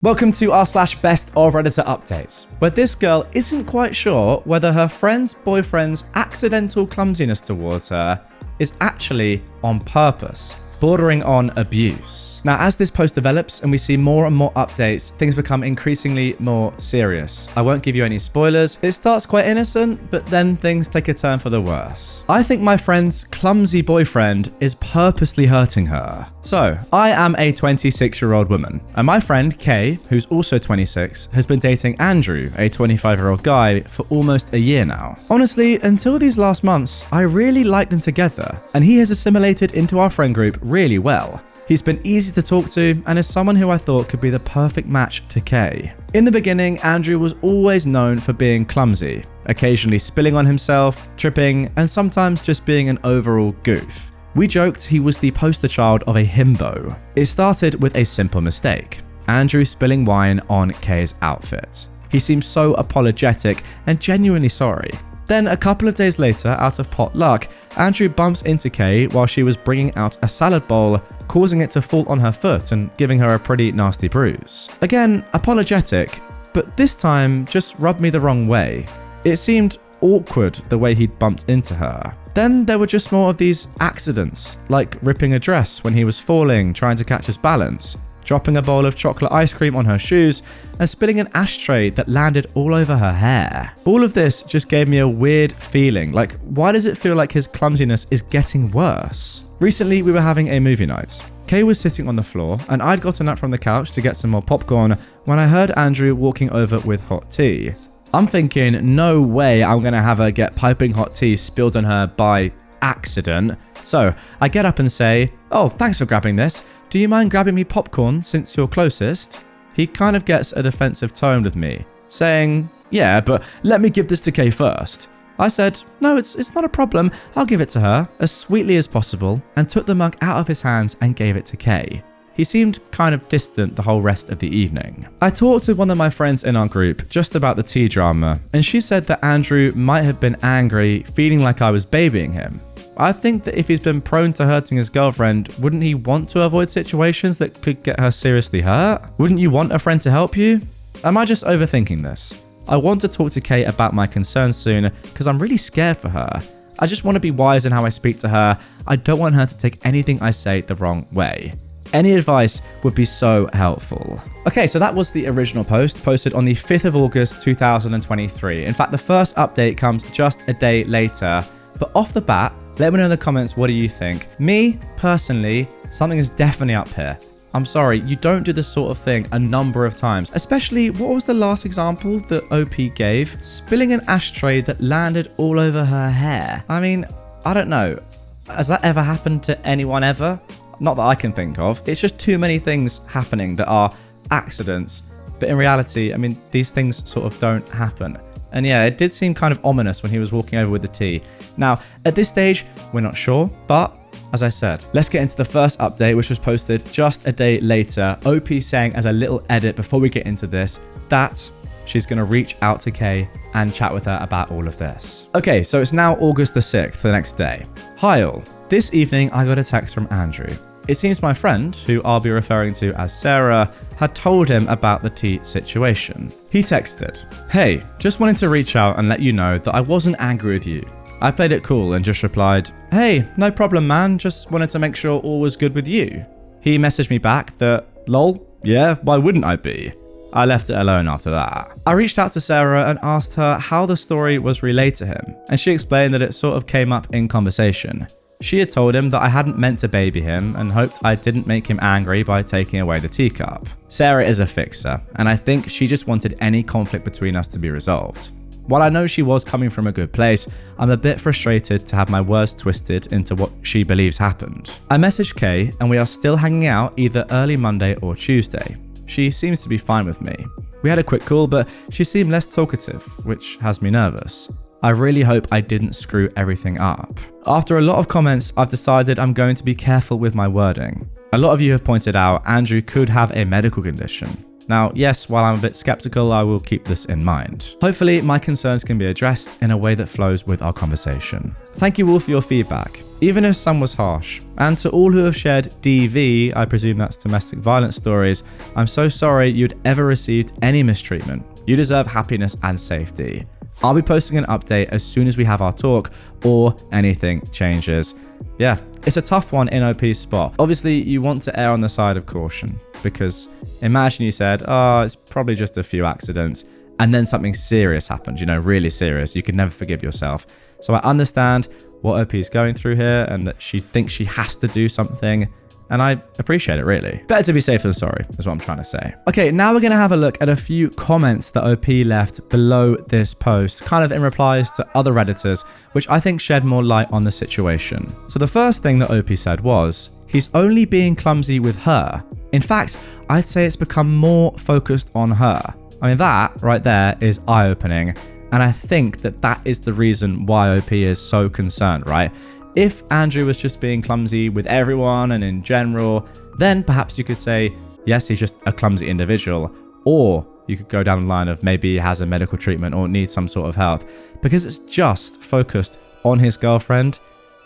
Welcome to our /best of Redditor updates, where this girl isn't quite sure whether her friend's boyfriend's accidental clumsiness towards her is actually on purpose, bordering on abuse. Now, as this post develops and we see more and more updates, things become increasingly more serious. I won't give you any spoilers. It starts quite innocent, but then things take a turn for the worse. I think my friend's clumsy boyfriend is purposely hurting her. So, I am a 26-year-old woman, and my friend Kay, who's also 26, has been dating Andrew, a 25-year-old guy, for almost a year now. Honestly, until these last months, I really liked them together, and he has assimilated into our friend group really well. He's been easy to talk to and is someone who I thought could be the perfect match to Kay. In the beginning, Andrew was always known for being clumsy, occasionally spilling on himself, tripping, and sometimes just being an overall goof. We joked he was the poster child of a himbo. It started with a simple mistake: Andrew spilling wine on Kay's outfit. He seemed so apologetic and genuinely sorry. Then a couple of days later, out of pot luck, Andrew bumps into Kay while she was bringing out a salad bowl, causing it to fall on her foot and giving her a pretty nasty bruise. Again, apologetic, but this time just rubbed me the wrong way. It seemed awkward the way he'd bumped into her. Then there were just more of these accidents, like ripping a dress when he was falling, trying to catch his balance, dropping a bowl of chocolate ice cream on her shoes, and spilling an ashtray that landed all over her hair. All of this just gave me a weird feeling, like why does it feel like his clumsiness is getting worse? Recently, we were having a movie night. Kay was sitting on the floor, and I'd gotten up from the couch to get some more popcorn when I heard Andrew walking over with hot tea. I'm thinking, no way I'm gonna have her get piping hot tea spilled on her by accident. So I get up and say, "Oh, thanks for grabbing this. Do you mind grabbing me popcorn since you're closest?" He kind of gets a defensive tone with me, saying, "Yeah, but let me give this to Kay first." I said, "No, it's not a problem. I'll give it to her," as sweetly as possible, and took the mug out of his hands and gave it to Kay. He seemed kind of distant the whole rest of the evening. I talked to one of my friends in our group just about the tea drama, and she said that Andrew might have been angry, feeling like I was babying him. I think that if he's been prone to hurting his girlfriend, wouldn't he want to avoid situations that could get her seriously hurt? Wouldn't you want a friend to help you? Am I just overthinking this? I want to talk to Kay about my concerns soon because I'm really scared for her. I just want to be wise in how I speak to her. I don't want her to take anything I say the wrong way. Any advice would be so helpful. Okay, so that was the original post, posted on the 5th of August 2023. In fact, the first update comes just a day later. But off the bat, let me know in the comments, what do you think? Me, personally, something is definitely up here. I'm sorry, you don't do this sort of thing a number of times. Especially, what was the last example that OP gave? Spilling an ashtray that landed all over her hair. I mean, I don't know. Has that ever happened to anyone ever? Not that I can think of. It's just too many things happening that are accidents. But in reality, I mean, these things sort of don't happen. And yeah, it did seem kind of ominous when he was walking over with the tea. Now, at this stage, we're not sure, but as I said, let's get into the first update, which was posted just a day later. OP saying as a little edit before we get into this, that she's going to reach out to Kay and chat with her about all of this. Okay, so it's now August the 6th, the next day. Hi all. This evening, I got a text from Andrew. It seems my friend, who I'll be referring to as Sarah, had told him about the tea situation. He texted, "Hey, just wanted to reach out and let you know that I wasn't angry with you. I played it cool and just replied, 'Hey, no problem man, just wanted to make sure all was good with you.' He messaged me back that, 'Lol, yeah, why wouldn't I be?' I left it alone after that. I reached out to Sarah and asked her how the story was relayed to him, and she explained that it sort of came up in conversation. She had told him that I hadn't meant to baby him and hoped I didn't make him angry by taking away the teacup. Sarah is a fixer, and I think she just wanted any conflict between us to be resolved. While I know she was coming from a good place, I'm a bit frustrated to have my words twisted into what she believes happened. I messaged Kay and we are still hanging out either early Monday or Tuesday. She seems to be fine with me. We had a quick call, but she seemed less talkative, which has me nervous. I really hope I didn't screw everything up. After a lot of comments, I've decided I'm going to be careful with my wording. A lot of you have pointed out Andrew could have a medical condition. Now, yes, while I'm a bit skeptical, I will keep this in mind. Hopefully, my concerns can be addressed in a way that flows with our conversation. Thank you all for your feedback, even if some was harsh. And to all who have shared DV, I presume that's domestic violence stories, I'm so sorry you'd ever received any mistreatment. You deserve happiness and safety. I'll be posting an update as soon as we have our talk or anything changes. Yeah, it's a tough one in OP's spot. Obviously, you want to err on the side of caution, because imagine you said, oh, it's probably just a few accidents, and then something serious happened, really serious. You can never forgive yourself. So I understand what OP is going through here and that she thinks she has to do something, and I appreciate it, really. Better to be safe than sorry, is what I'm trying to say. Okay, now we're going to have a look at a few comments that OP left below this post, kind of in replies to other Redditors, which I think shed more light on the situation. So the first thing that OP said was, he's only being clumsy with her. In fact, I'd say it's become more focused on her. I mean, that right there is eye-opening, and I think that that is the reason why OP is so concerned, right? If Andrew was just being clumsy with everyone and in general, then perhaps you could say, yes, he's just a clumsy individual. Or you could go down the line of maybe he has a medical treatment or needs some sort of help. Because it's just focused on his girlfriend,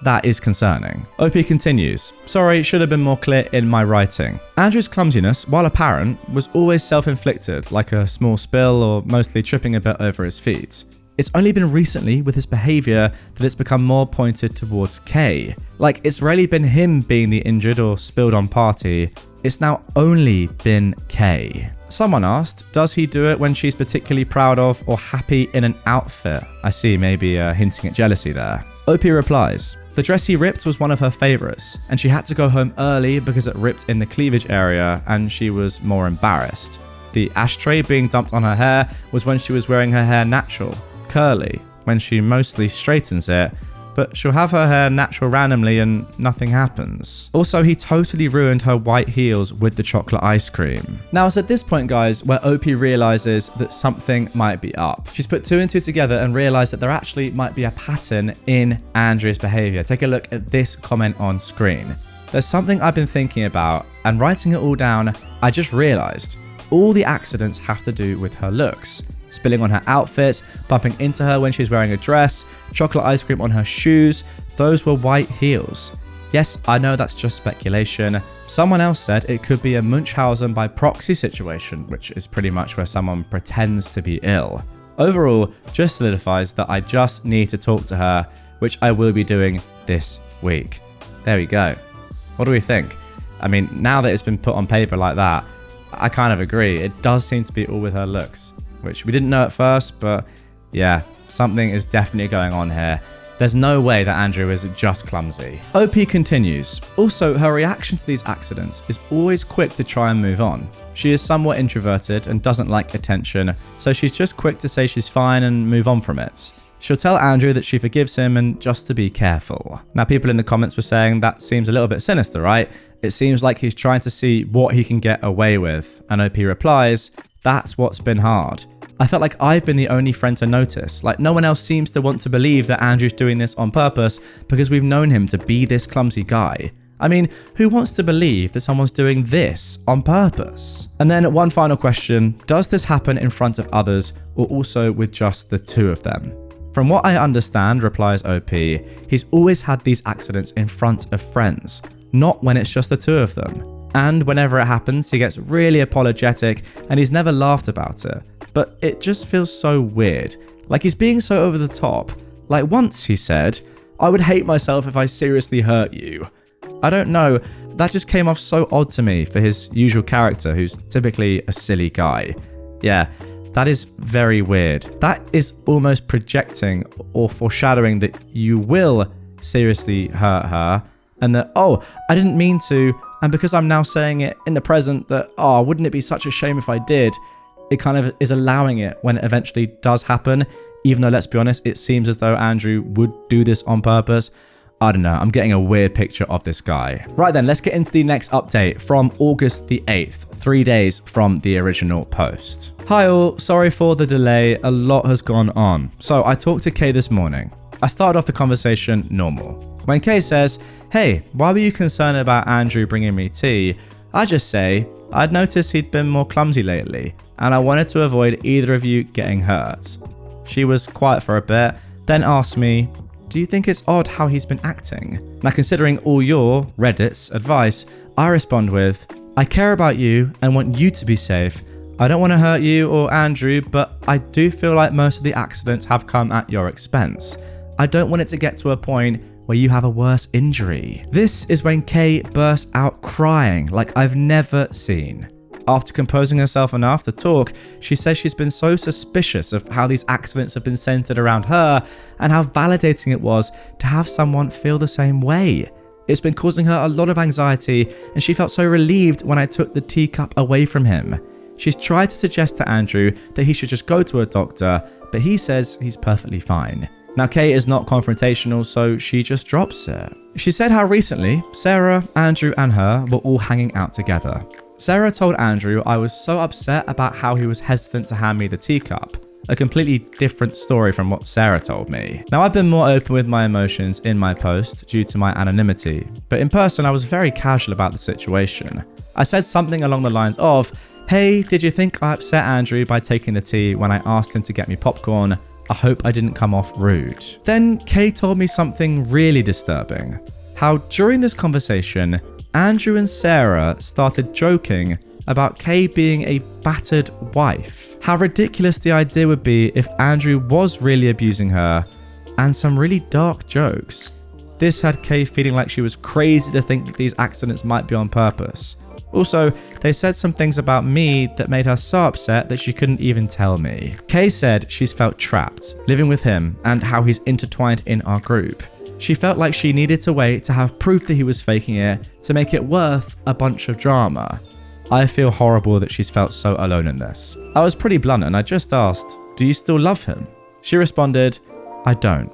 that is concerning. OP continues, sorry, should have been more clear in my writing. Andrew's clumsiness, while apparent, was always self-inflicted, like a small spill or mostly tripping a bit over his feet. It's only been recently with his behavior that it's become more pointed towards Kay. Like, it's rarely been him being the injured or spilled on party. It's now only been Kay. Someone asked, does he do it when she's particularly proud of or happy in an outfit? I see, maybe hinting at jealousy there. OP replies, the dress he ripped was one of her favorites, and she had to go home early because it ripped in the cleavage area and she was more embarrassed. The ashtray being dumped on her hair was when she was wearing her hair natural. Curly, when she mostly straightens it, but she'll have her hair natural randomly and nothing happens. Also, he totally ruined her white heels with the chocolate ice cream. Now, it's at this point, guys, where OP realizes that something might be up. She's put two and two together and realized that there actually might be a pattern in Andrew's behavior. Take a look at this comment on screen. There's something I've been thinking about, and writing it all down, I just realized all the accidents have to do with her looks. Spilling on her outfits, bumping into her when she's wearing a dress, chocolate ice cream on her shoes, those were white heels. Yes, I know that's just speculation. Someone else said it could be a Munchausen by proxy situation, which is pretty much where someone pretends to be ill. Overall, just solidifies that I just need to talk to her, which I will be doing this week. There we go. What do we think? I mean, now that it's been put on paper like that, I kind of agree. It does seem to be all with her looks, which we didn't know at first, but yeah, something is definitely going on here. There's no way that Andrew is just clumsy. OP continues. Also, her reaction to these accidents is always quick to try and move on. She is somewhat introverted and doesn't like attention, so she's just quick to say she's fine and move on from it. She'll tell Andrew that she forgives him and just to be careful. Now, people in the comments were saying that seems a little bit sinister, right? It seems like he's trying to see what he can get away with. And OP replies, that's what's been hard. I felt like I've been the only friend to notice. Like, no one else seems to want to believe that Andrew's doing this on purpose because we've known him to be this clumsy guy. I mean, who wants to believe that someone's doing this on purpose? And then one final question, does this happen in front of others or also with just the two of them? From what I understand, replies OP, he's always had these accidents in front of friends, not when it's just the two of them. And whenever it happens, he gets really apologetic and he's never laughed about it. But it just feels so weird. Like he's being so over the top. Like once he said, I would hate myself if I seriously hurt you. I don't know, that just came off so odd to me for his usual character who's typically a silly guy. Yeah, that is very weird. That is almost projecting or foreshadowing that you will seriously hurt her and that, oh, I didn't mean to, and because I'm now saying it in the present that, oh, wouldn't it be such a shame if I did, it kind of is allowing it when it eventually does happen, even though, let's be honest, it seems as though Andrew would do this on purpose. I don't know, I'm getting a weird picture of this guy. Right then, let's get into the next update from August the 8th, 3 days from the original post. Hi all, sorry for the delay, a lot has gone on. So I talked to Kay this morning. I started off the conversation normal. When Kay says, hey, why were you concerned about Andrew bringing me tea? I just say, I'd noticed he'd been more clumsy lately, and I wanted to avoid either of you getting hurt. She was quiet for a bit, then asked me, do you think it's odd how he's been acting? Now, considering all your, Reddit's, advice, I respond with, I care about you and want you to be safe. I don't want to hurt you or Andrew, but I do feel like most of the accidents have come at your expense. I don't want it to get to a point where you have a worse injury. This is when Kay bursts out crying like I've never seen. After composing herself enough to talk, she says she's been so suspicious of how these accidents have been centered around her and how validating it was to have someone feel the same way. It's been causing her a lot of anxiety, and she felt so relieved when I took the teacup away from him. She's tried to suggest to Andrew that he should just go to a doctor, but he says he's perfectly fine. Now, Kay is not confrontational, so she just drops it. She said how recently Sarah, Andrew, and her were all hanging out together. Sarah told Andrew I was so upset about how he was hesitant to hand me the teacup. A completely different story from what Sarah told me. Now, I've been more open with my emotions in my post due to my anonymity, but in person I was very casual about the situation. I said something along the lines of, hey, did you think I upset Andrew by taking the tea when I asked him to get me popcorn? I hope I didn't come off rude. Then Kay told me something really disturbing. How during this conversation, Andrew and Sarah started joking about Kay being a battered wife. How ridiculous the idea would be if Andrew was really abusing her, and some really dark jokes. This had Kay feeling like she was crazy to think that these accidents might be on purpose. Also, they said some things about me that made her so upset that she couldn't even tell me. Kay said she's felt trapped, living with him, and how he's intertwined in our group. She felt like she needed to wait to have proof that he was faking it to make it worth a bunch of drama. I feel horrible that she's felt so alone in this. I was pretty blunt and I just asked, do you still love him? She responded, I don't.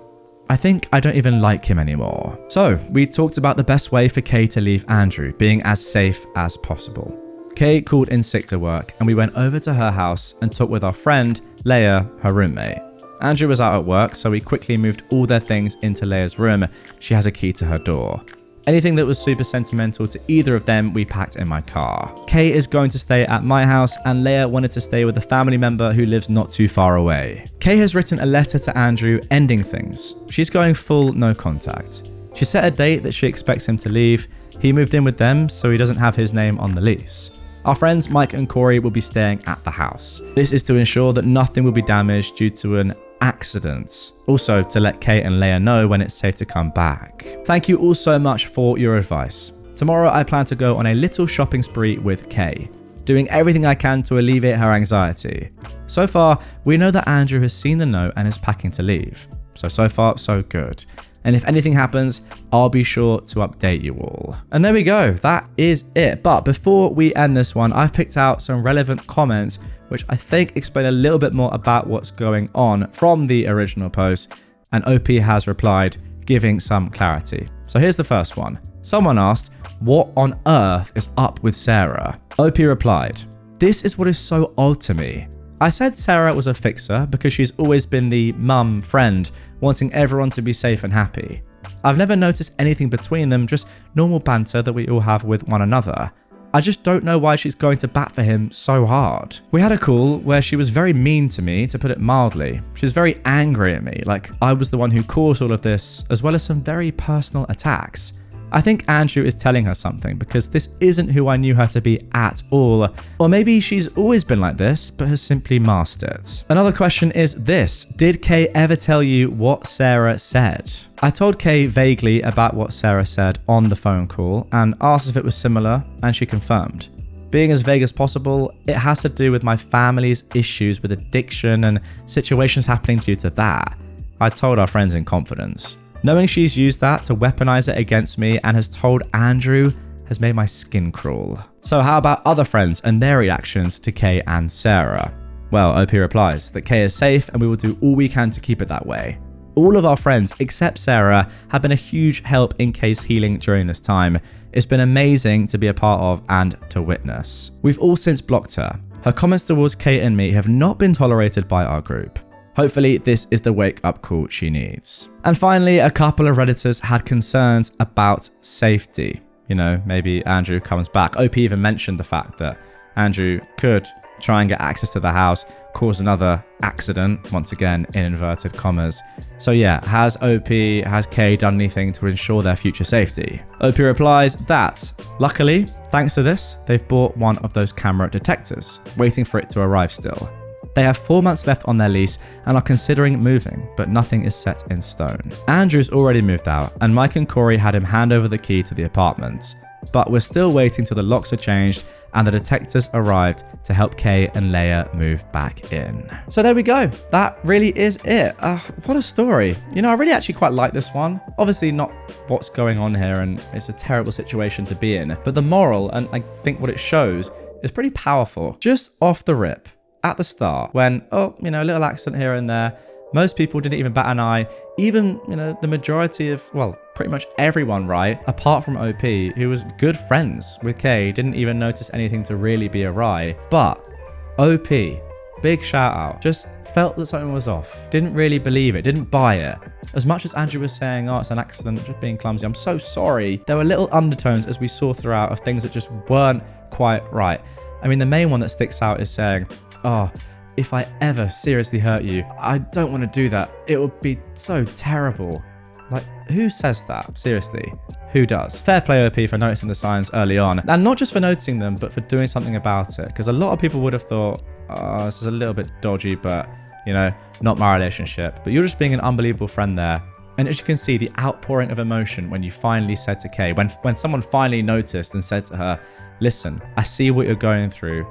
I think I don't even like him anymore. So we talked about the best way for Kay to leave Andrew, being as safe as possible. Kay called in sick to work and we went over to her house and talked with our friend, Leia, her roommate. Andrew was out at work, so we quickly moved all their things into Leia's room. She has a key to her door. Anything that was super sentimental to either of them, we packed in my car. Kay is going to stay at my house, and Leia wanted to stay with a family member who lives not too far away. Kay has written a letter to Andrew ending things. She's going full no contact. She set a date that she expects him to leave. He moved in with them, so he doesn't have his name on the lease. Our friends Mike and Corey will be staying at the house. This is to ensure that nothing will be damaged due to an accident. Also, to let Kay and Leia know when it's safe to come back. Thank you all so much for your advice. Tomorrow I plan to go on a little shopping spree with Kay, doing everything I can to alleviate her anxiety. So far, we know that Andrew has seen the note and is packing to leave. So far, so good. And if anything happens, I'll be sure to update you all. And there we go, that is it. But before we end this one, I've picked out some relevant comments which I think explain a little bit more about what's going on from the original post, and OP has replied, giving some clarity. So here's the first one. Someone asked, what on earth is up with Sarah? OP replied, this is what is so odd to me. I said Sarah was a fixer because she's always been the mum friend, wanting everyone to be safe and happy. I've never noticed anything between them, just normal banter that we all have with one another. I just don't know why she's going to bat for him so hard. We had a call where she was very mean to me, to put it mildly. She's very angry at me, like I was the one who caused all of this, as well as some very personal attacks. I think Andrew is telling her something because this isn't who I knew her to be at all. Or maybe she's always been like this, but has simply masked it. Another question is this. Did Kay ever tell you what Sarah said? I told Kay vaguely about what Sarah said on the phone call and asked if it was similar, and she confirmed. Being as vague as possible, it has to do with my family's issues with addiction and situations happening due to that. I told our friends in confidence. Knowing she's used that to weaponize it against me and has told Andrew has made my skin crawl. So how about other friends and their reactions to Kay and Sarah? Well, OP replies that Kay is safe and we will do all we can to keep it that way. All of our friends, except Sarah, have been a huge help in Kay's healing during this time. It's been amazing to be a part of and to witness. We've all since blocked her. Her comments towards Kay and me have not been tolerated by our group. Hopefully, this is the wake-up call she needs. And finally, a couple of Redditors had concerns about safety. maybe Andrew comes back. OP even mentioned the fact that Andrew could try and get access to the house, cause another accident, once again in inverted commas. So yeah, has Kay done anything to ensure their future safety? OP replies that, luckily, thanks to this, they've bought one of those camera detectors, waiting for it to arrive still. They have 4 months left on their lease and are considering moving, but nothing is set in stone. Andrew's already moved out, and Mike and Corey had him hand over the key to the apartment. But we're still waiting till the locks are changed and the detectives arrived to help Kay and Leia move back in. So there we go. That really is it. What a story. I really actually quite like this one. Obviously not what's going on here, and it's a terrible situation to be in. But the moral, and I think what it shows, is pretty powerful. Just off the rip, at the start, when, a little accident here and there, most people didn't even bat an eye. Even, the majority of, pretty much everyone, right, apart from OP, who was good friends with Kay, didn't even notice anything to really be awry. But OP, big shout out, just felt that something was off. Didn't really believe it, didn't buy it. As much as Andrew was saying, it's an accident, just being clumsy, I'm so sorry, there were little undertones, as we saw throughout, of things that just weren't quite right. I mean, the main one that sticks out is saying, if I ever seriously hurt you, I don't want to do that. It would be so terrible. Like, who says that? Seriously, who does? Fair play, OP, for noticing the signs early on. And not just for noticing them, but for doing something about it. Because a lot of people would have thought, this is a little bit dodgy, but, not my relationship. But you're just being an unbelievable friend there. And as you can see, the outpouring of emotion when you finally said to Kay, when someone finally noticed and said to her, listen, I see what you're going through.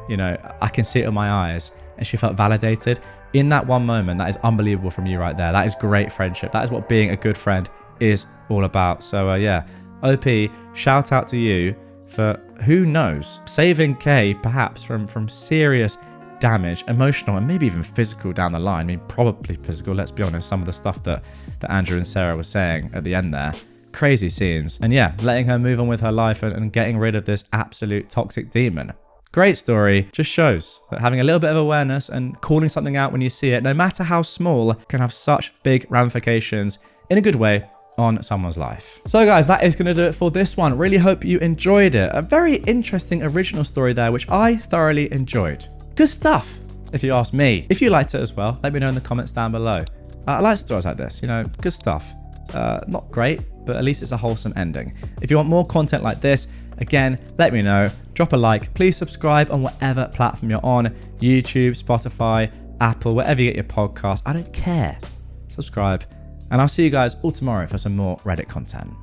I can see it in my eyes. And she felt validated. In that one moment, that is unbelievable from you right there. That is great friendship. That is what being a good friend is all about. So yeah, OP, shout out to you for, who knows, saving Kay perhaps from serious damage, emotional and maybe even physical down the line. I mean, probably physical, let's be honest. Some of the stuff that Andrew and Sarah were saying at the end there. Crazy scenes. And yeah, letting her move on with her life and getting rid of this absolute toxic demon. Great story. Just shows that having a little bit of awareness and calling something out when you see it, no matter how small, can have such big ramifications in a good way on someone's life. So guys, that is going to do it for this one. Really hope you enjoyed it. A very interesting original story there, which I thoroughly enjoyed. Good stuff, if you ask me. If you liked it as well, let me know in the comments down below. I like stories like this, good stuff. Not great, but at least it's a wholesome ending. If you want more content like this, again, let me know. Drop a like. Please subscribe on whatever platform you're on. YouTube, Spotify, Apple, wherever you get your podcast. I don't care. Subscribe. And I'll see you guys all tomorrow for some more Reddit content.